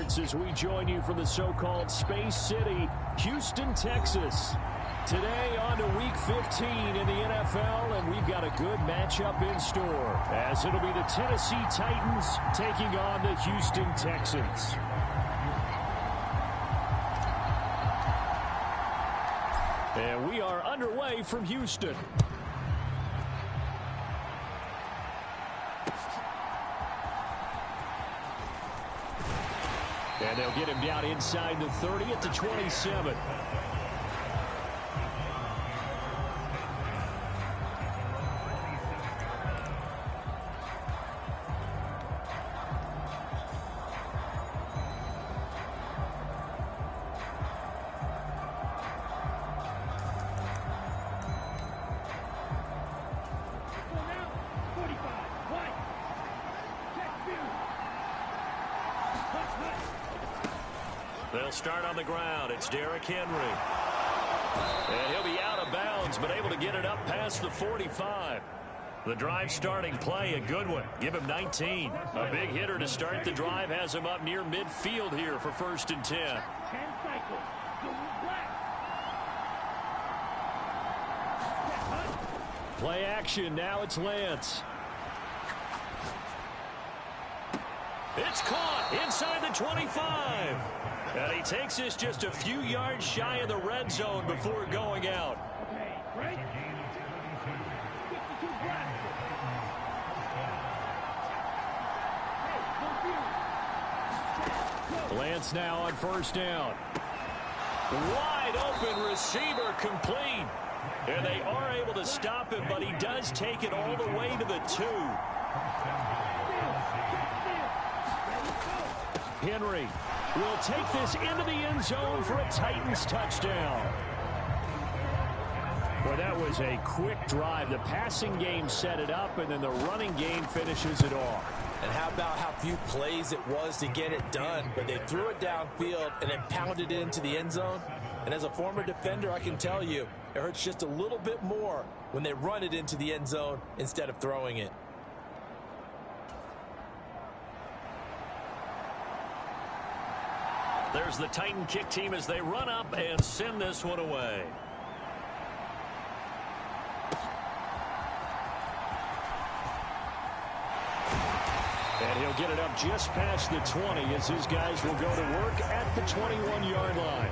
minutes as we join you from the so-called Space City, Houston, Texas. Today on to Week 15 in the NFL, and we've got a good matchup in store, as it'll be the Tennessee Titans taking on the Houston Texans. And we are underway from Houston. And they'll get him down inside the 30 at the 27. They'll start on the ground. It's Derrick Henry. And he'll be out of bounds, but able to get it up past the 45. The drive starting play, a good one. Give him 19. A big hitter to start the drive has him up near midfield here for 1st and 10. 10 cycles. Play action. Now it's Lance. It's caught inside the 25. And he takes this just a few yards shy of the red zone before going out. Lance now on 1st down. Wide open receiver complete. And they are able to stop him, but he does take it all the way to the 2. Henry will take this into the end zone for a Titans touchdown. Well, that was a quick drive. The passing game set it up, and then the running game finishes it off. And how about how few plays it was to get it done, but they threw it downfield and then pounded it into the end zone. And as a former defender, I can tell you, it hurts just a little bit more when they run it into the end zone instead of throwing it. There's the Titan kick team as they run up and send this one away. And he'll get it up just past the 20 as his guys will go to work at the 21-yard line.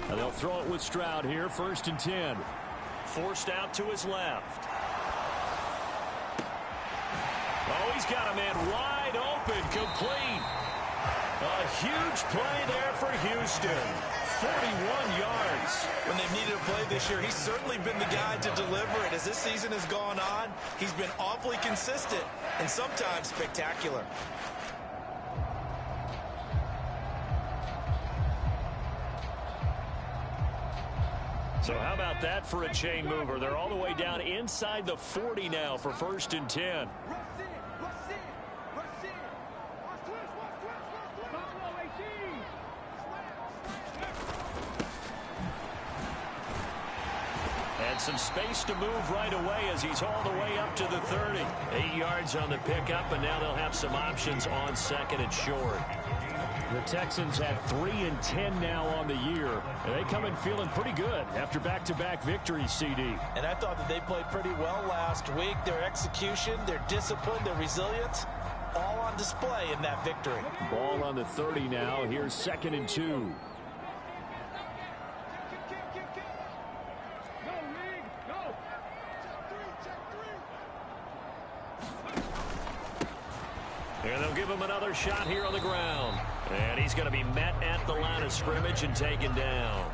And they'll throw it with Stroud here, 1st and 10. Forced out to his left. Oh, he's got a man wide open, complete. A huge play there for Houston. 41 yards. When they've needed a play this year, he's certainly been the guy to deliver it. As this season has gone on, he's been awfully consistent and sometimes spectacular. So how about that for a chain mover? They're all the way down inside the 40 now for 1st and 10. And some space to move right away as he's all the way up to the 30. 8 yards on the pickup, and now they'll have some options on 2nd and short. The Texans have 3 and 10 now on the year. And they come in feeling pretty good after back-to-back victories, CD. And I thought that they played pretty well last week. Their execution, their discipline, their resilience, all on display in that victory. Ball on the 30 now. Here's 2nd and 2. And they'll give him another shot here on the ground. And he's going to be met at the line of scrimmage and taken down.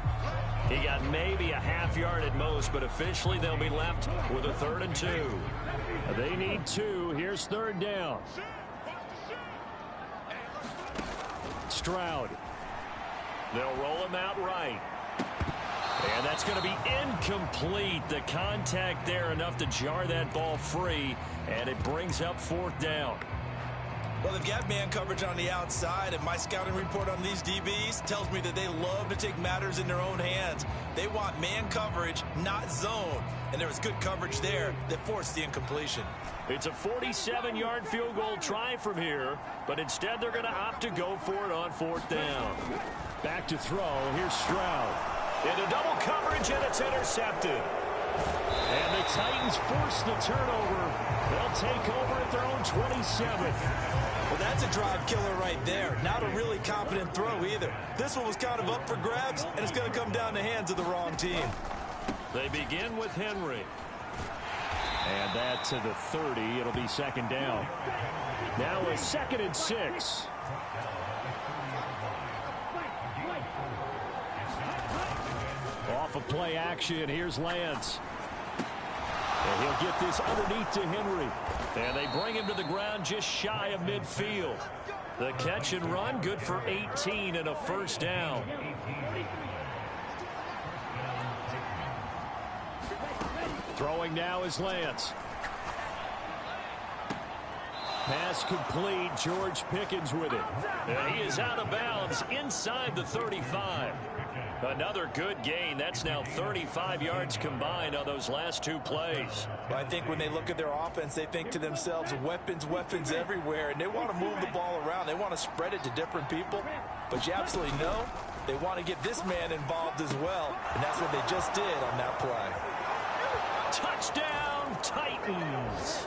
He got maybe a half yard at most, but officially they'll be left with a 3rd and 2. They need 2. Here's 3rd down. Stroud. They'll roll him out right. And that's going to be incomplete. The contact there enough to jar that ball free, and it brings up 4th down. Well, they've got man coverage on the outside, and my scouting report on these DBs tells me that they love to take matters in their own hands. They want man coverage, not zone. And there was good coverage there that forced the incompletion. It's a 47-yard field goal try from here, but instead they're going to opt to go for it on 4th down. Back to throw. Here's Stroud. Into double coverage, and it's intercepted. And the Titans force the turnover. They'll take over at their own 27. Well, that's a drive killer right there. Not a really confident throw either. This one was kind of up for grabs, and it's going to come down the hands of the wrong team. They begin with Henry. And that to the 30. It'll be 2nd down. Now a 2nd and 6. Off of play action, here's Lance. And he'll get this underneath to Henry. And they bring him to the ground just shy of midfield. The catch and run, good for 18 and a 1st down. Throwing now is Lance. Pass complete. George Pickens with it. And he is out of bounds inside the 35. Another good gain. That's now 35 yards combined on those last 2 plays. Well, I think when they look at their offense, they think to themselves, weapons, weapons everywhere, and they want to move the ball around. They want to spread it to different people, but you absolutely know they want to get this man involved as well, and that's what they just did on that play. Touchdown, Titans.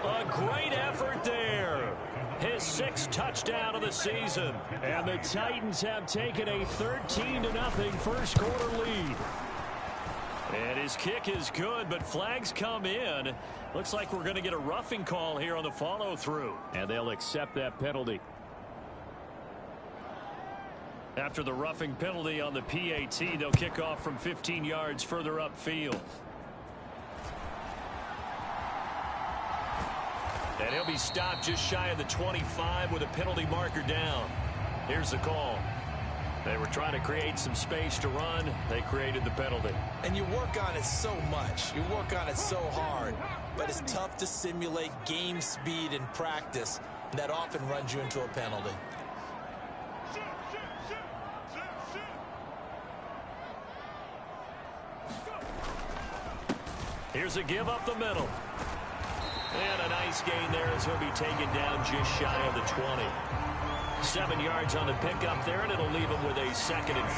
A great effort there. His 6th touchdown of the season. And the Titans have taken a 13-0 first quarter lead. And his kick is good, but flags come in. Looks like we're going to get a roughing call here on the follow-through. And they'll accept that penalty. After the roughing penalty on the PAT, they'll kick off from 15 yards further upfield. And he'll be stopped just shy of the 25 with a penalty marker down. Here's the call. They were trying to create some space to run. They created the penalty. And you work on it so much. You work on it so hard. But it's tough to simulate game speed in practice. That often runs you into a penalty. Here's a give up the middle. And a nice gain there as he'll be taken down just shy of the 20. 7 yards on the pickup there, and it'll leave him with a 2nd and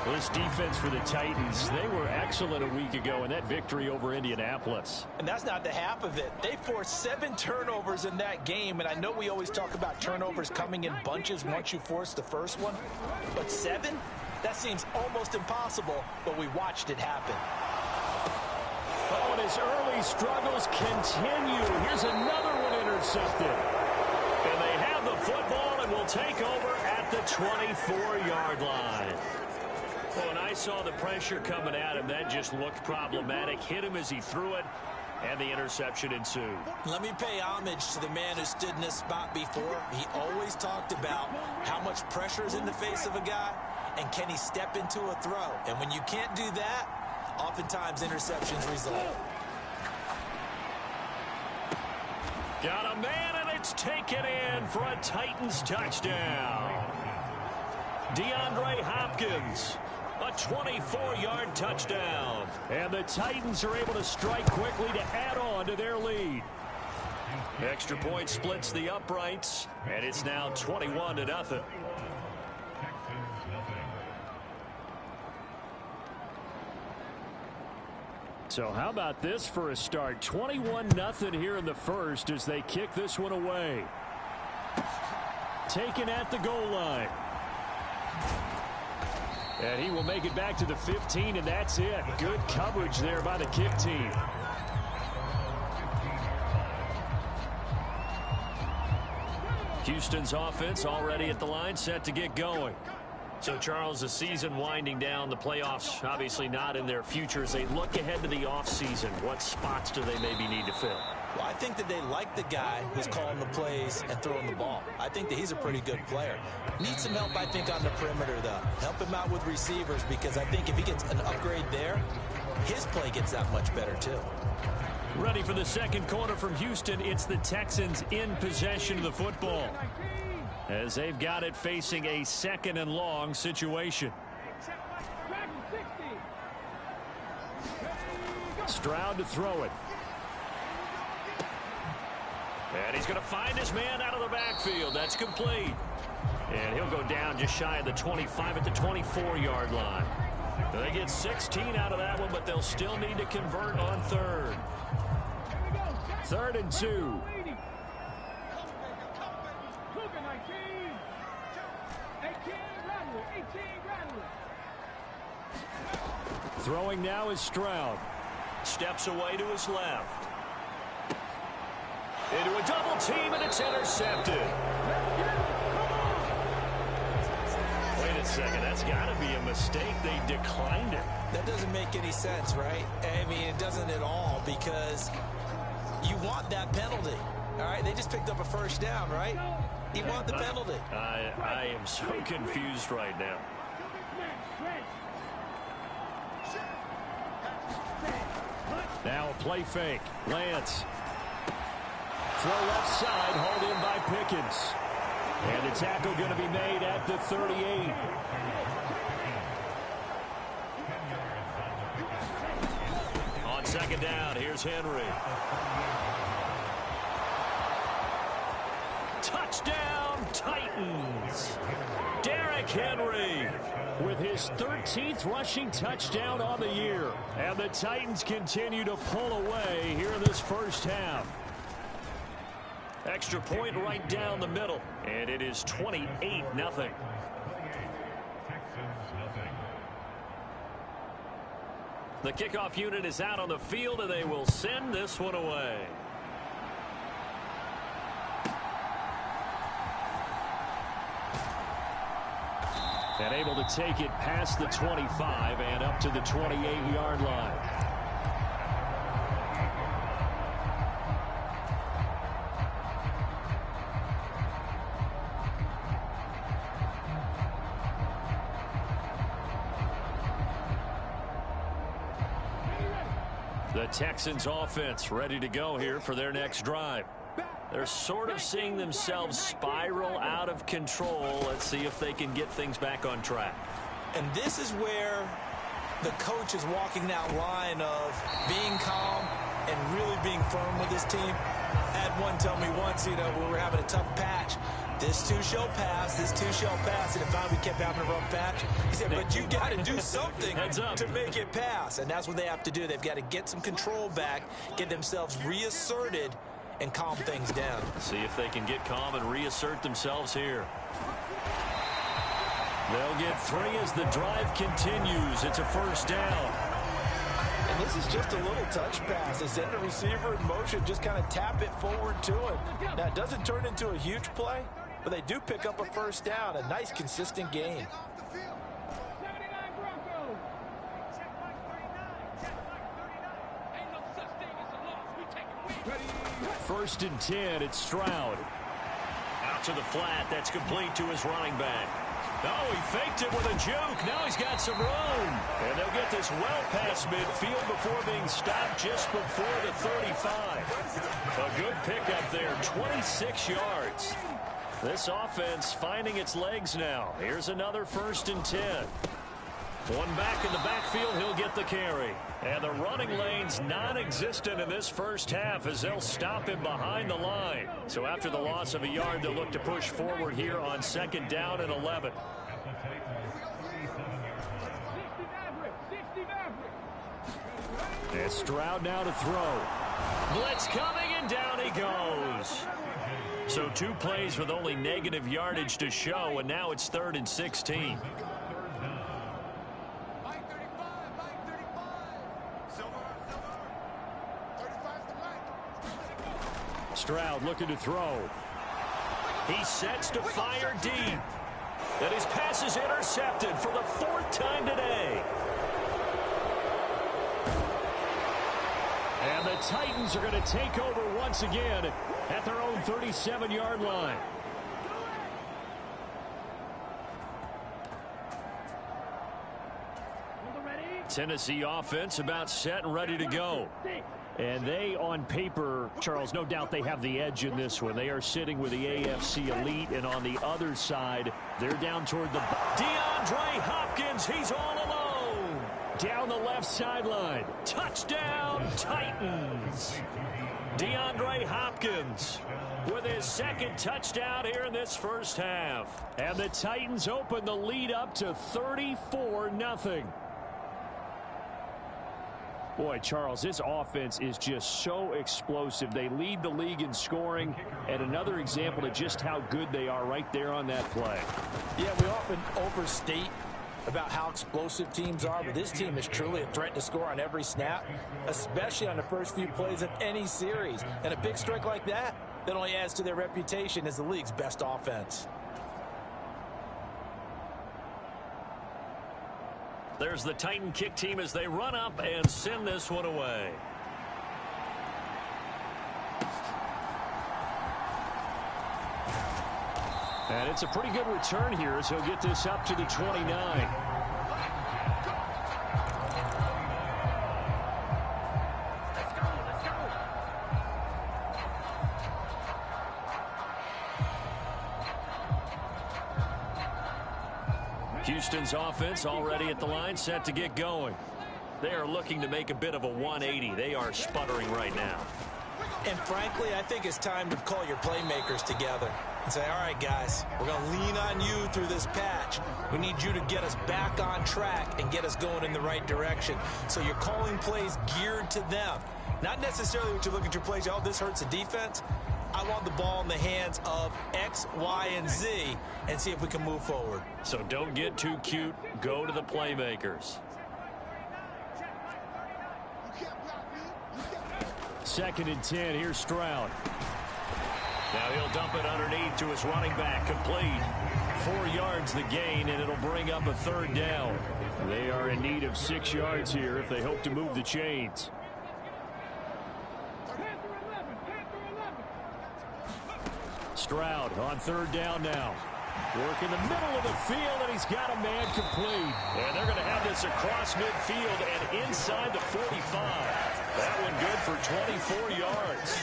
3. This defense for the Titans, they were excellent a week ago in that victory over Indianapolis. And that's not the half of it. They forced 7 turnovers in that game, and I know we always talk about turnovers coming in bunches once you force the first one. But 7? That seems almost impossible, but we watched it happen. Oh, and his early struggles continue. Here's another one intercepted. And they have the football and will take over at the 24-yard line. Well, when I saw the pressure coming at him, that just looked problematic. Hit him as he threw it, and the interception ensued. Let me pay homage to the man who stood in this spot before. He always talked about how much pressure is in the face of a guy, and can he step into a throw. And when you can't do that, oftentimes interceptions result. Got a man, and it's taken in for a Titans touchdown. DeAndre Hopkins, a 24-yard touchdown. And the Titans are able to strike quickly to add on to their lead. Extra point splits the uprights, and it's now 21-0. So how about this for a start? 21-0 here in the first as they kick this one away. Taken at the goal line. And he will make it back to the 15, and that's it. Good coverage there by the kick team. Houston's offense already at the line, set to get going. So, Charles, the season winding down, the playoffs obviously not in their future. As they look ahead to the offseason, what spots do they maybe need to fill? Well, I think that they like the guy who's calling the plays and throwing the ball. I think that he's a pretty good player. Needs some help, I think, on the perimeter, though. Help him out with receivers, because I think if he gets an upgrade there, his play gets that much better, too. Ready for the second quarter from Houston. It's the Texans in possession of the football, as they've got it facing a second and long situation. Stroud to throw it. And he's going to find his man out of the backfield. That's complete. And he'll go down just shy of the 25 at the 24-yard line. They get 16 out of that one, but they'll still need to convert on third. 3rd and 2. Throwing now is Stroud. Steps away to his left. Into a double team, and it's intercepted. Wait a second, that's got to be a mistake. They declined it. That doesn't make any sense, right? I mean, it doesn't at all, because you want that penalty. All right, they just picked up a first down, right? You want the penalty. I am so confused right now. Now a play fake. Lance. Throw left side, hauled in by Pickens. And the tackle going to be made at the 38. On second down, here's Henry. Touchdown, Titans. Derrick Henry with his 13th rushing touchdown on the year. And the Titans continue to pull away here in this first half. Extra point right down the middle. And it is 28-0. The kickoff unit is out on the field, and they will send this one away. And able to take it past the 25 and up to the 28-yard line. The Texans offense ready to go here for their next drive. They're sort of seeing themselves spiral out of control. Let's see if they can get things back on track. And this is where the coach is walking that line of being calm and really being firm with his team. I had one tell me once, you know, when we were having a tough patch, this too shall pass, this too shall pass. And if finally we kept having a rough patch, he said, but you got to do something to make it pass. And that's what they have to do. They've got to get some control back, get themselves reasserted, and calm things down. See if they can get calm and reassert themselves here. They'll get 3 as the drive continues. It's a first down. And this is just a little touch pass. They send the receiver in motion, just kind of tap it forward to him. Now, it doesn't turn into a huge play, but they do pick up a first down. A nice, consistent gain. First and 10, it's Stroud. Out to the flat, that's complete to his running back. Oh, he faked it with a juke. Now he's got some room. And they'll get this well past midfield before being stopped just before the 35. A good pickup there, 26 yards. This offense finding its legs now. Here's another first and 10. One back in the backfield, he'll get the carry. And the running lane's non-existent in this first half as they'll stop him behind the line. So after the loss of a yard, they'll look to push forward here on second down and 11. And Stroud now to throw. Blitz coming, and down he goes. So 2 plays with only negative yardage to show, and now it's 3rd and 16. Stroud looking to throw. He sets to fire deep. And his pass is intercepted for the 4th time today. And the Titans are going to take over once again at their own 37-yard line. Tennessee offense about set and ready to go. And they, on paper, Charles, no doubt they have the edge in this one. They are sitting with the AFC elite, and on the other side, they're down toward the DeAndre Hopkins. He's all alone. Down the left sideline. Touchdown, Titans. DeAndre Hopkins with his 2nd touchdown here in this first half. And the Titans open the lead up to 34-0. Boy, Charles, this offense is just so explosive. They lead the league in scoring, and another example of just how good they are right there on that play. Yeah, we often overstate about how explosive teams are, but this team is truly a threat to score on every snap, especially on the first few plays of any series. And a big strike like that only adds to their reputation as the league's best offense. There's the Titan kick team as they run up and send this one away. And it's a pretty good return here as he'll get this up to the 29. Houston's offense already at the line, set to get going. They are looking to make a bit of a 180. They are sputtering right now. And frankly, I think it's time to call your playmakers together and say, all right, guys, we're going to lean on you through this patch. We need you to get us back on track and get us going in the right direction. So you're calling plays geared to them. Not necessarily what you look at your plays, oh, this hurts the defense. I want the ball in the hands of X, Y, and Z and see if we can move forward. So don't get too cute. Go to the playmakers. 2nd and 10. Here's Stroud. Now he'll dump it underneath to his running back. Complete. 4 yards the gain, and it'll bring up a 3rd down. They are in need of 6 yards here if they hope to move the chains. Stroud on 3rd down now. Work in the middle of the field, and he's got a man complete. And they're going to have this across midfield and inside the 45. That one good for 24 yards.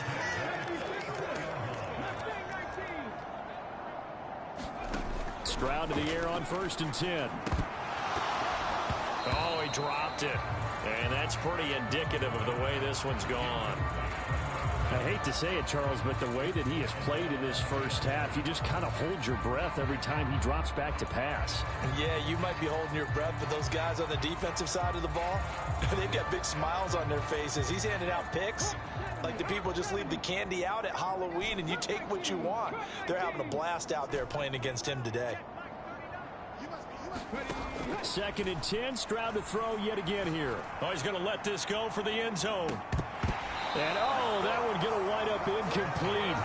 Stroud to the air on 1st and 10. Oh, he dropped it. And that's pretty indicative of the way this one's gone. I hate to say it, Charles, but the way that he has played in this first half, you just kind of hold your breath every time he drops back to pass. Yeah, you might be holding your breath, but those guys on the defensive side of the ball, they've got big smiles on their faces. He's handing out picks like the people just leave the candy out at Halloween and you take what you want. They're having a blast out there playing against him today. 2nd and 10, Stroud to throw yet again here. Oh, he's going to let this go for the end zone. And, oh, that one going to wind up incomplete.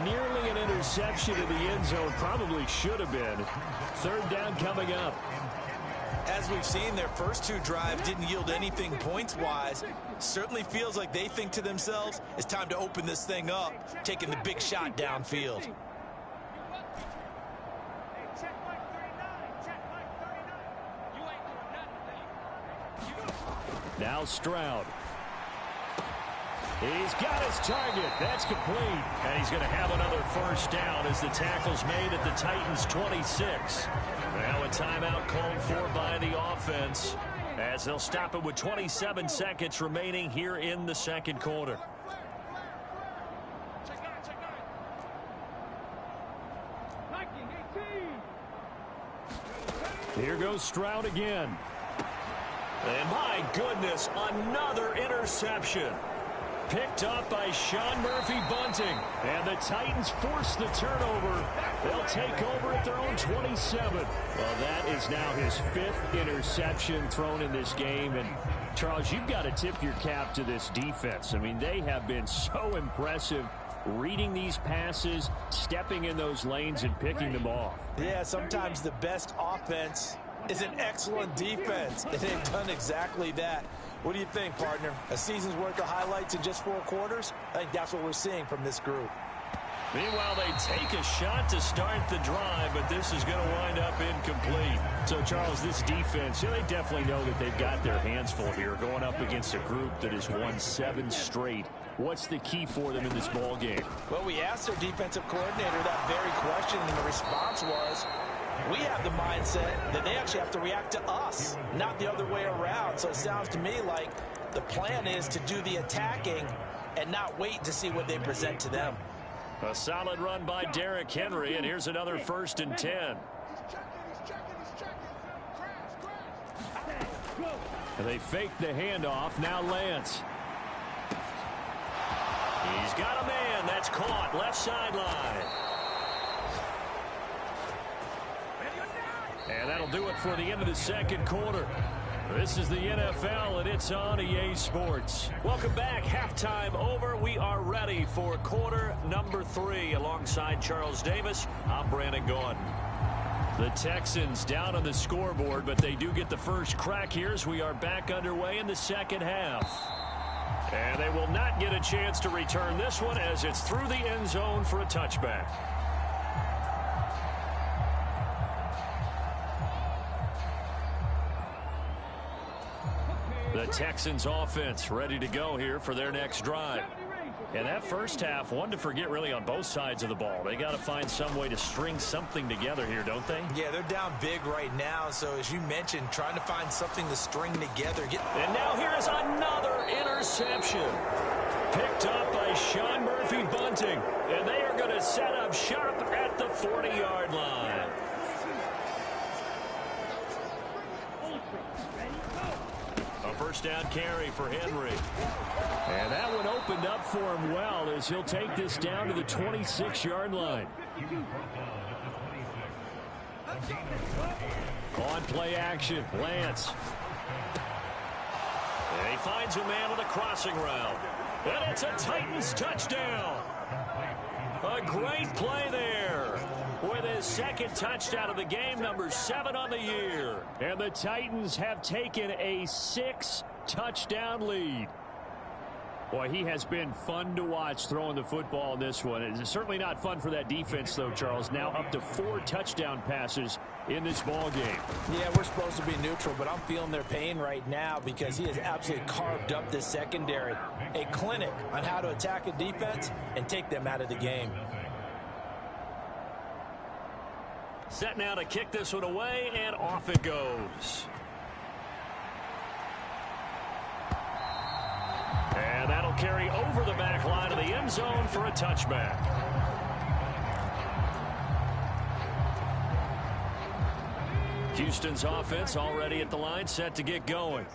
Nearly an interception in the end zone. Probably should have been. 3rd down coming up. As we've seen, their first 2 drives didn't yield anything points-wise. Certainly feels like they think to themselves, it's time to open this thing up, taking the big shot downfield. Now Stroud. He's got his target. That's complete. And he's going to have another 1st down as the tackle's made at the Titans' 26. Now a timeout called for by the offense as they'll stop it with 27 seconds remaining here in the 2nd quarter. Here goes Stroud again. And my goodness, another interception. Picked up by Sean Murphy-Bunting. And the Titans force the turnover. They'll take over at their own 27. Well, that is now his 5th interception thrown in this game. And, Charles, you've got to tip your cap to this defense. I mean, they have been so impressive reading these passes, stepping in those lanes, and picking them off. Yeah, sometimes the best offense is an excellent defense, and they've done exactly that. What do you think, partner? A season's worth of highlights in just 4 quarters? I think that's what we're seeing from this group. Meanwhile, they take a shot to start the drive, but this is going to wind up incomplete. So, Charles, this defense, they definitely know that they've got their hands full here, going up against a group that has won 7 straight. What's the key for them in this ball game? Well, we asked their defensive coordinator that very question, and the response was, we have the mindset that they actually have to react to us, not the other way around. So it sounds to me like the plan is to do the attacking and not wait to see what they present to them. A solid run by Derrick Henry, and here's another 1st and 10. And they fake the handoff. Now Lance. He's got a man. That's caught. Left sideline. And that'll do it for the end of the 2nd quarter. This is the NFL, and it's on EA Sports. Welcome back. Halftime over. We are ready for quarter number 3. Alongside Charles Davis, I'm Brandon Gaudin. The Texans down on the scoreboard, but they do get the first crack here as we are back underway in the 2nd half. And they will not get a chance to return this one as it's through the end zone for a touchback. The Texans offense ready to go here for their next drive. And that first half, one to forget really on both sides of the ball. They got to find some way to string something together here, don't they? Yeah, they're down big right now. So as you mentioned, trying to find something to string together. And now here is another interception. Picked up by Sean Murphy-Bunting. And they are going to set up shop at the 40-yard line. First down carry for Henry. And that one opened up for him well as he'll take this down to the 26-yard line. On play action, Lance. And he finds a man on the crossing route. And it's a Titans touchdown. A great play there. With his 2nd touchdown of the game, number 7 on the year. And the Titans have taken a 6-touchdown lead. Boy, he has been fun to watch throwing the football in this one. It's certainly not fun for that defense, though, Charles. Now up to 4 touchdown passes in this ball game. Yeah, we're supposed to be neutral, but I'm feeling their pain right now because he has absolutely carved up this secondary. A clinic on how to attack a defense and take them out of the game. Set now to kick this one away, and off it goes. And that'll carry over the back line of the end zone for a touchback. Houston's offense already at the line, set to get going.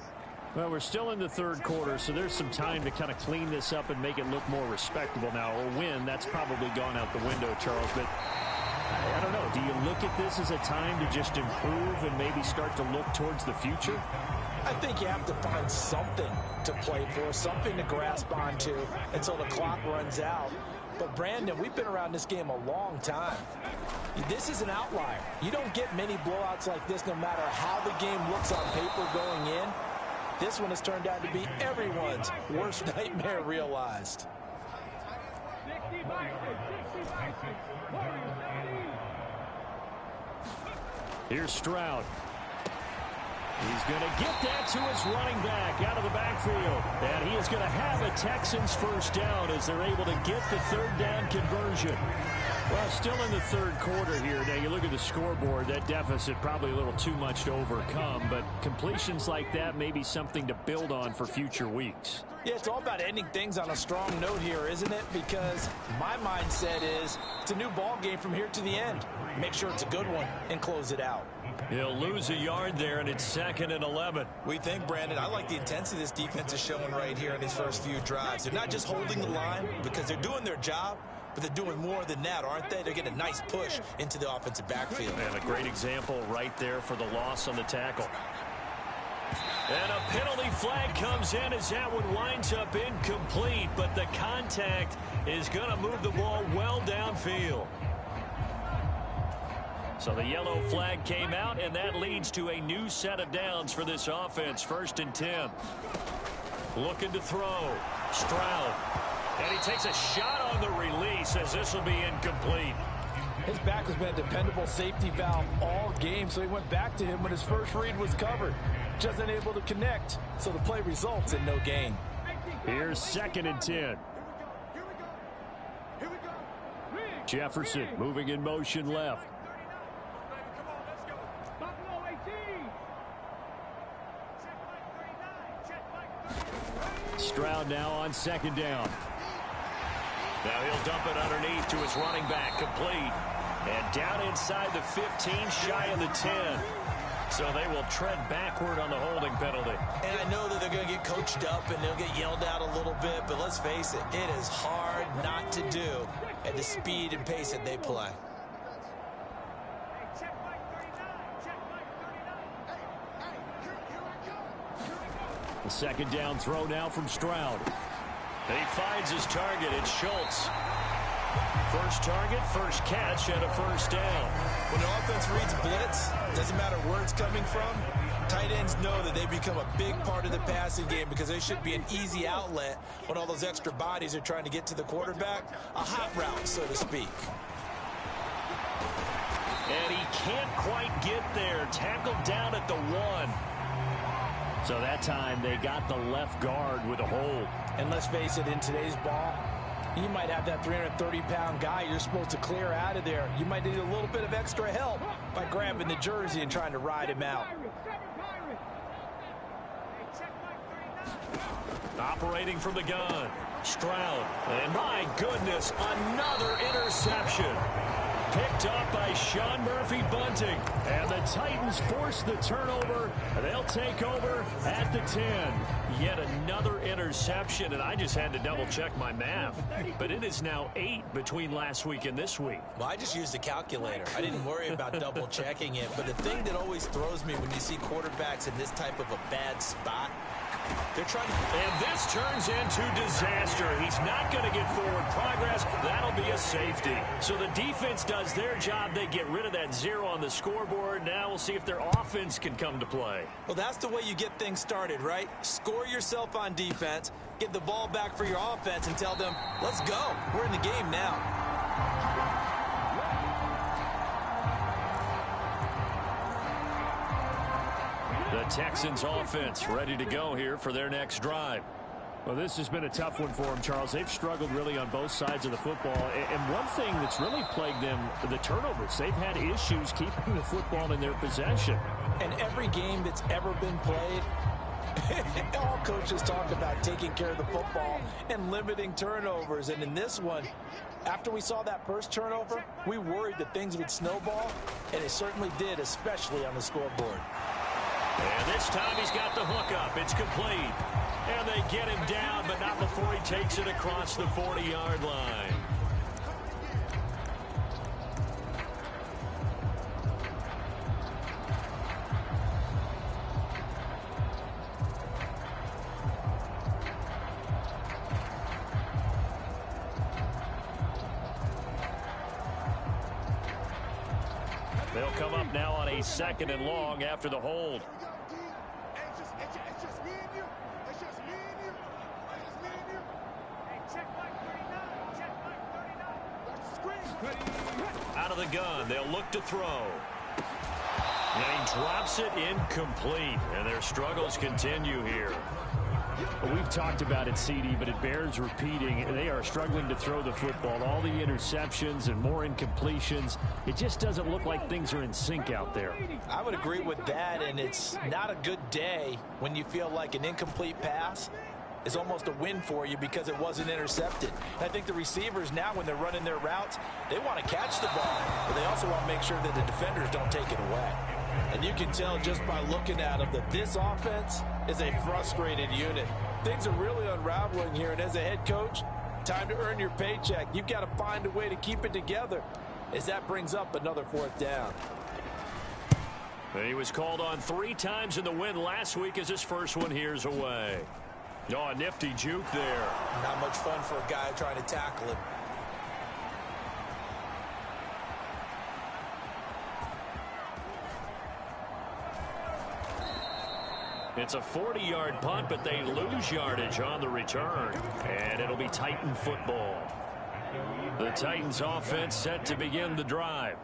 Well, we're still in the 3rd quarter, so there's some time to kind of clean this up and make it look more respectable now. A win, that's probably gone out the window, Charles, but I don't know. Do you look at this as a time to just improve and maybe start to look towards the future? I think you have to find something to play for, something to grasp onto until the clock runs out. But, Brandon, we've been around this game a long time. This is an outlier. You don't get many blowouts like this no matter how the game looks on paper going in. This one has turned out to be everyone's worst nightmare realized. Here's Stroud. He's going to get that to his running back out of the backfield. And he is going to have a Texans first down as they're able to get the 3rd down conversion. Well, still in the 3rd quarter here. Now, you look at the scoreboard, that deficit probably a little too much to overcome. But completions like that may be something to build on for future weeks. Yeah, it's all about ending things on a strong note here, isn't it? Because my mindset is it's a new ball game from here to the end. Make sure it's a good one and close it out. He'll lose a yard there, and it's 2nd and 11. We think, Brandon, I like the intensity this defense is showing right here in these first few drives. They're not just holding the line because they're doing their job, but they're doing more than that, aren't they? They're getting a nice push into the offensive backfield. And a great example right there for the loss on the tackle. And a penalty flag comes in as that one winds up incomplete, but the contact is going to move the ball well downfield. So the yellow flag came out, and that leads to a new set of downs for this offense. 1st and 10. Looking to throw. Stroud. And he takes a shot on the release as this will be incomplete. His back has been a dependable safety valve all game, so he went back to him when his first read was covered. Just unable to connect, so the play results in no gain. Here's 2nd and 10. Jefferson moving in motion left. Stroud now on 2nd down. Now he'll dump it underneath to his running back, complete. And down inside the 15, shy of the 10. So they will tread backward on the holding penalty. And I know that they're going to get coached up and they'll get yelled at a little bit, but let's face it, it is hard not to do at the speed and pace that they play. The 2nd down throw now from Stroud. He finds his target. It's Schultz. First target, first catch, and a 1st down. When the offense reads blitz, doesn't matter where it's coming from, tight ends know that they become a big part of the passing game because they should be an easy outlet when all those extra bodies are trying to get to the quarterback. A hot route, so to speak. And he can't quite get there. Tackled down at the 1. So that time they got the left guard with a hold. And let's face it, in today's ball, you might have that 330-pound guy you're supposed to clear out of there. You might need a little bit of extra help by grabbing the jersey and trying to ride him out. Operating from the gun, Stroud. And my goodness, another interception. Picked up by Sean Murphy-Bunting. And the Titans force the turnover. They'll take over at the 10. Yet another interception, and I just had to double-check my math. But it is now 8 between last week and this week. Well, I just used a calculator. I didn't worry about double-checking it. But the thing that always throws me when you see quarterbacks in this type of a bad spot, they're trying to... And this turns into disaster. He's not going to get forward progress. That'll be a safety. So the defense does their job. They get rid of that 0 on the scoreboard. Now we'll see if their offense can come to play. Well, that's the way you get things started, right? Score yourself on defense, get the ball back for your offense, and tell them, let's go. We're in the game now. The Texans offense ready to go here for their next drive. Well, this has been a tough one for them, Charles. They've struggled really on both sides of the football. And one thing that's really plagued them, the turnovers. They've had issues keeping the football in their possession. And every game that's ever been played, all coaches talk about taking care of the football and limiting turnovers. And in this one, after we saw that first turnover, we worried that things would snowball. And it certainly did, especially on the scoreboard. And this time he's got the hook up. It's complete. And they get him down, but not before he takes it across the 40-yard line. They'll come up now on a 2nd and long after the hold. Out of the gun, they'll look to throw. And he drops it incomplete, and their struggles continue here. We've talked about it, CD, but it bears repeating. They are struggling to throw the football. All the interceptions and more incompletions. It just doesn't look like things are in sync out there. I would agree with that, and it's not a good day when you feel like an incomplete pass is almost a win for you because it wasn't intercepted. And I think the receivers now, when they're running their routes, they want to catch the ball, but they also want to make sure that the defenders don't take it away. And you can tell just by looking at them that this offense is a frustrated unit. Things are really unraveling here, and as a head coach, time to earn your paycheck. You've got to find a way to keep it together as that brings up another 4th down. He was called on 3 times in the win last week as his first one here's away. Oh, a nifty juke there. Not much fun for a guy trying to tackle him. It's a 40-yard punt, but they lose yardage on the return. And it'll be Titan football. The Titans offense set to begin the drive.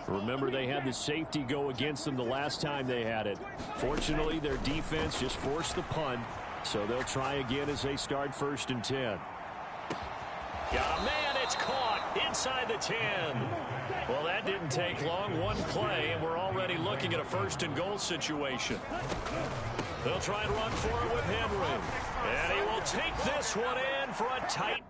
Remember, they had the safety go against them the last time they had it. Fortunately, their defense just forced the punt, so they'll try again as they start 1st and 10. Got a man, it's caught inside the 10. Well, that didn't take long. One play, and we're already looking at a 1st and goal situation. They'll try and run for it with Henry. And he will take this one in for a tight